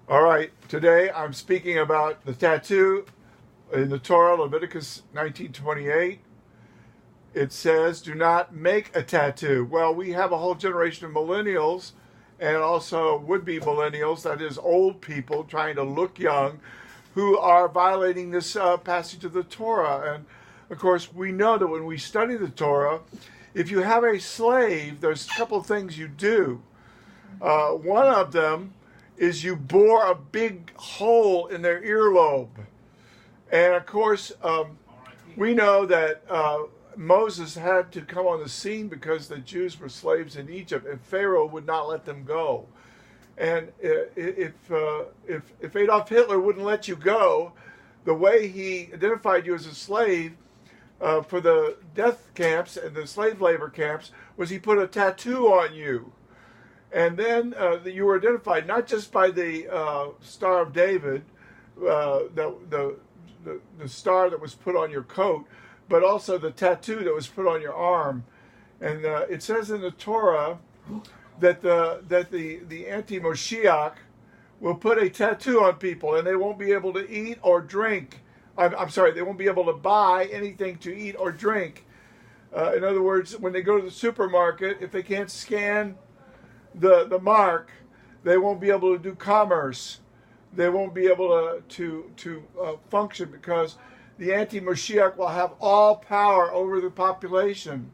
All right, today I'm speaking about the tattoo in the Torah, Leviticus 19:28. It says, do not make a tattoo. Well, we have a whole generation of millennials and also would-be millennials, that is old people trying to look young, who are violating this passage of the Torah. And of course, we know that when we study the Torah, if you have a slave, there's a couple of things you do. One of them is you bore a big hole in their earlobe. And of course, we know that Moses had to come on the scene because the Jews were slaves in Egypt, and Pharaoh would not let them go. And if Adolf Hitler wouldn't let you go, the way he identified you as a slave for the death camps and the slave labor camps was he put a tattoo on you. And then you were identified not just by the Star of David, the star that was put on your coat, but also the tattoo that was put on your arm. And it says in the Torah that the anti-Moshiach will put a tattoo on people, and they won't be able to eat or drink. I'm sorry, they won't be able to buy anything to eat or drink. In other words, when they go to the supermarket, if they can't scan the mark, they won't be able to do commerce. They won't be able to function because the anti-Moshiach will have all power over the population.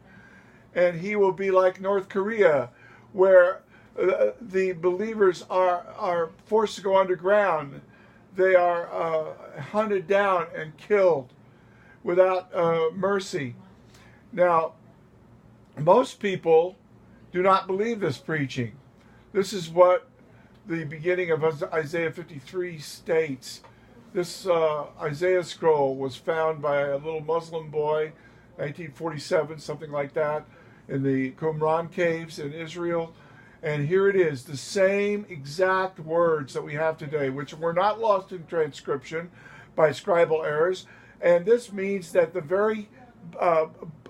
And he will be like North Korea, where the believers are forced to go underground. They are hunted down and killed without mercy. Now, most people do not believe this preaching. This is what the beginning of Isaiah 53 states. This Isaiah scroll was found by a little Muslim boy, 1947, something like that, in the Qumran caves in Israel. And here it is, the same exact words that we have today, which were not lost in transcription by scribal errors. And this means that the very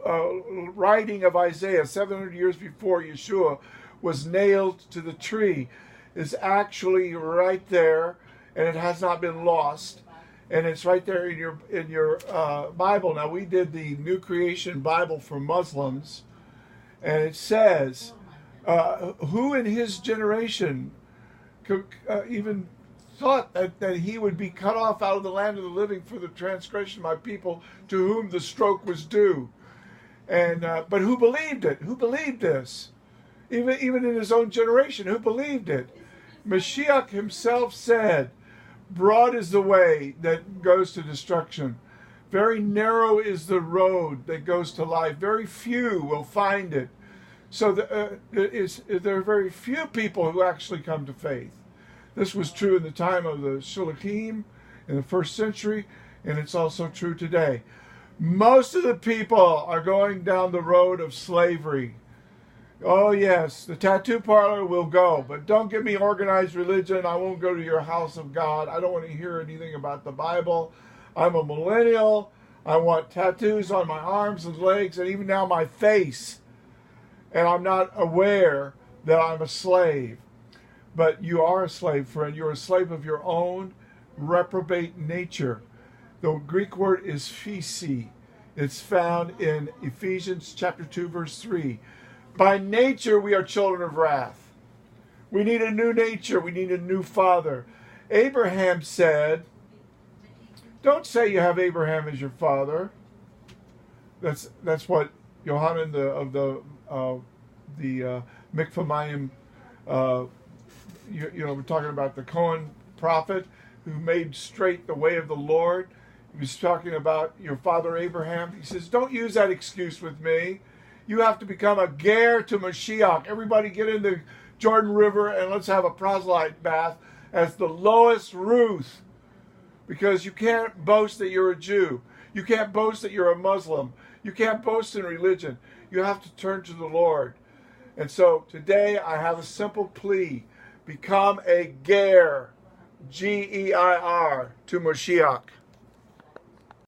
writing of Isaiah 700 years before Yeshua was nailed to the tree is actually right there, and it has not been lost, and it's right there in your Bible. Now, we did the New Creation Bible for Muslims, and it says, who in his generation could even thought that he would be cut off out of the land of the living for the transgression of my people, to whom the stroke was due. And but who believed it? Who believed this? Even in his own generation, who believed it? Moshiach himself said, broad is the way that goes to destruction. Very narrow is the road that goes to life. Very few will find it. So there are very few people who actually come to faith. This was true in the time of the Shulachim in the first century, and it's also true today. Most of the people are going down the road of slavery. Oh yes, the tattoo parlor will go, but don't give me organized religion. I won't go to your house of God. I don't want to hear anything about the Bible. I'm a millennial. I want tattoos on my arms and legs and even now my face. And I'm not aware that I'm a slave. But you are a slave, friend. You're a slave of your own reprobate nature. The Greek word is phisi. It's found in Ephesians chapter 2, verse 3. By nature, we are children of wrath. We need a new nature. We need a new father. Abraham said, don't say you have Abraham as your father. That's what Yohanan of the Mikvah Mayim, we're talking about the Cohen prophet who made straight the way of the Lord. He was talking about your father Abraham. He says, don't use that excuse with me. You have to become a Geir to Moshiach. Everybody get in the Jordan River and let's have a proselyte bath as the lowest Ruth. Because you can't boast that you're a Jew. You can't boast that you're a Muslim. You can't boast in religion. You have to turn to the Lord. And so today I have a simple plea. Become a Geir, Geir, to Moshiach.